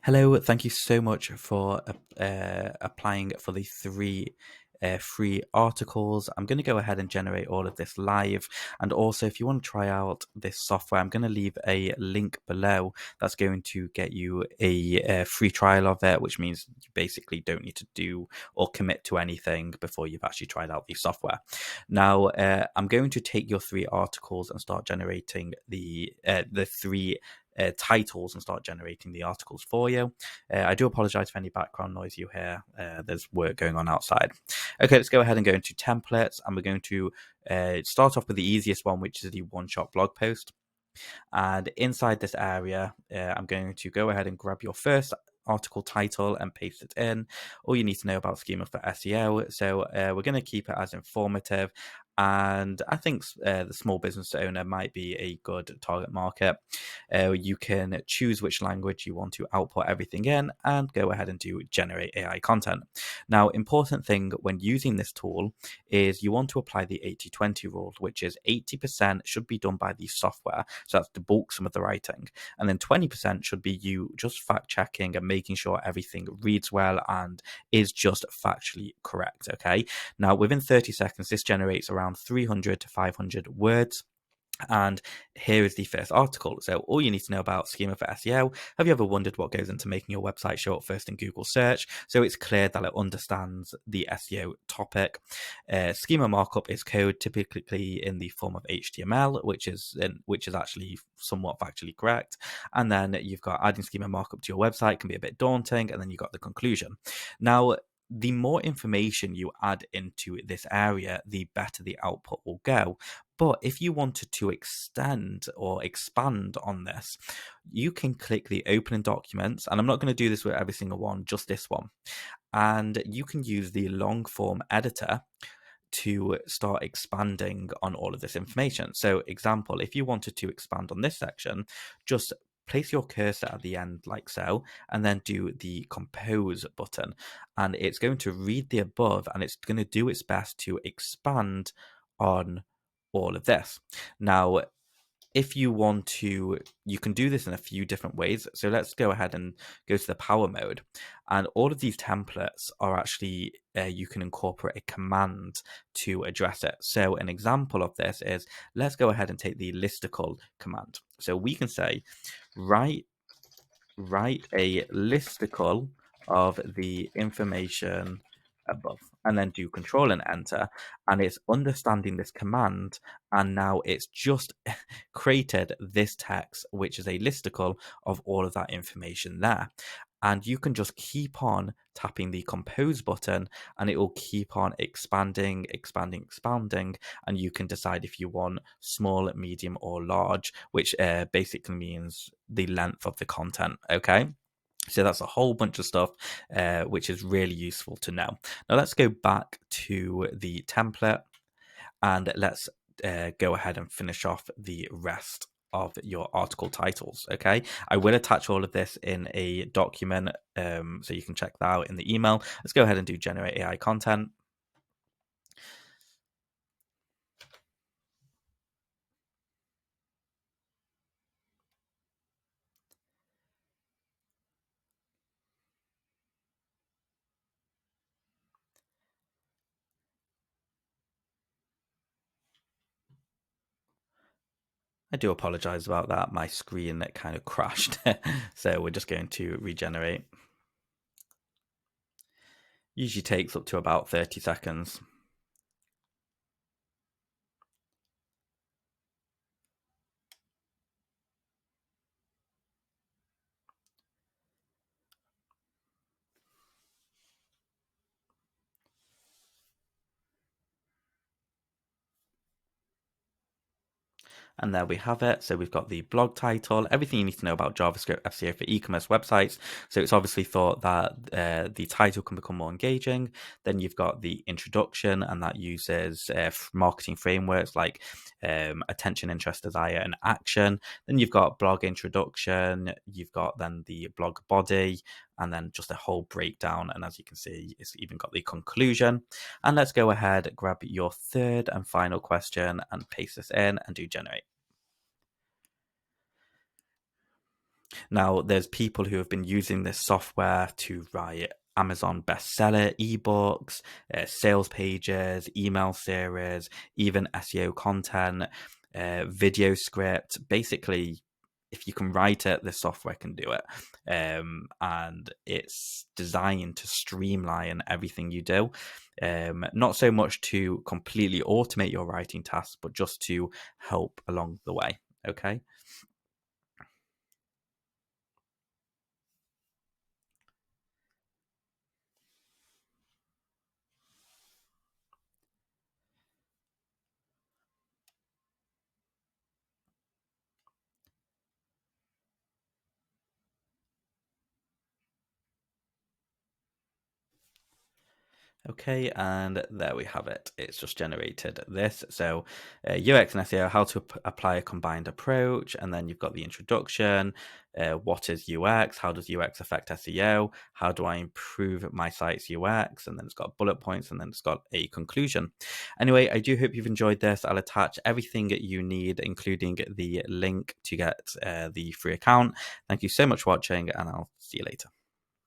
Hello, thank you so much for applying for the three free articles. I'm going to go ahead and generate all of this live. And also, if you want to try out this software, I'm going to leave a link below that's going to get you a free trial of it, which means you basically don't need to do or commit to anything before you've actually tried out the software. Now, I'm going to take your three articles and start generating the three titles and start generating the articles for you. I do apologize for any background noise you hear. There's work going on outside. Okay, let's go ahead and go into templates, and we're going to start off with the easiest one, which is the one-shot blog post. And inside this area, I'm going to go ahead and grab your first article title and paste it in. All you need to know about Schema for SEO. So we're going to keep it as informative. And I think the small business owner might be a good target market. You can choose which language you want to output everything in and go ahead and do generate AI content. Now, important thing when using this tool is you want to apply the 80-20 rule, which is 80% should be done by the software. So that's the bulk some of the writing. And then 20% should be you just fact checking and making sure everything reads well and is just factually correct. Okay. Now, within 30 seconds, this generates around 300 to 500 words. And here is the first article. So all you need to know about Schema for SEO. Have you ever wondered what goes into making your website show up first in Google search? So it's clear that it understands the SEO topic. Schema markup is code, typically in the form of HTML, which is actually somewhat factually correct. And then you've got adding schema markup to your website can be a bit daunting, and then you've got the conclusion. Now, the more information you add into this area, the better the output will go. But if you wanted to extend or expand on this, you can click the open in documents. And I'm not going to do this with every single one, just this one. And you can use the long form editor to start expanding on all of this information. So, example, if you wanted to expand on this section, just place your cursor at the end like so, and then do the compose button. And it's going to read the above and it's going to do its best to expand on all of this. Now, if you want to, you can do this in a few different ways. So let's go ahead and go to the power mode. And all of these templates are actually, you can incorporate a command to address it. So an example of this is, let's go ahead and take the listicle command. So we can say, write a listicle of the information above, and then do control and enter, and it's understanding this command, and now it's just created this text, which is a listicle of all of that information there. And you can just keep on tapping the compose button and it will keep on expanding, and you can decide if you want small, medium, or large, which basically means the length of the content. Okay. So that's a whole bunch of stuff, which is really useful to know. Now let's go back to the template and let's go ahead and finish off the rest of your article titles. Okay, I will attach all of this in a document, so you can check that out in the email. Let's go ahead and do generate AI content. I do apologize about that. My screen kind of crashed. So we're just going to regenerate. Usually takes up to about 30 seconds. And there we have it. So we've got the blog title, everything you need to know about JavaScript SEO for e-commerce websites. So it's obviously thought that the title can become more engaging. Then you've got the introduction, and that uses marketing frameworks like attention, interest, desire, and action. Then you've got blog introduction. You've got then the blog body, and then just a whole breakdown. And as you can see, it's even got the conclusion. And let's go ahead, grab your third and final question and paste this in and do generate. Now, there's people who have been using this software to write Amazon bestseller ebooks, sales pages, email series, even SEO content, video script. Basically, if you can write it, this software can do it. And it's designed to streamline everything you do. Not so much to completely automate your writing tasks, but just to help along the way. Okay. Okay, and there we have it. It's just generated this. So UX and SEO, how to apply a combined approach. And then you've got the introduction. What is UX? How does UX affect SEO? How do I improve my site's UX? And then it's got bullet points, and then it's got a conclusion. Anyway, I do hope you've enjoyed this. I'll attach everything you need, including the link to get the free account. Thank you so much for watching, and I'll see you later.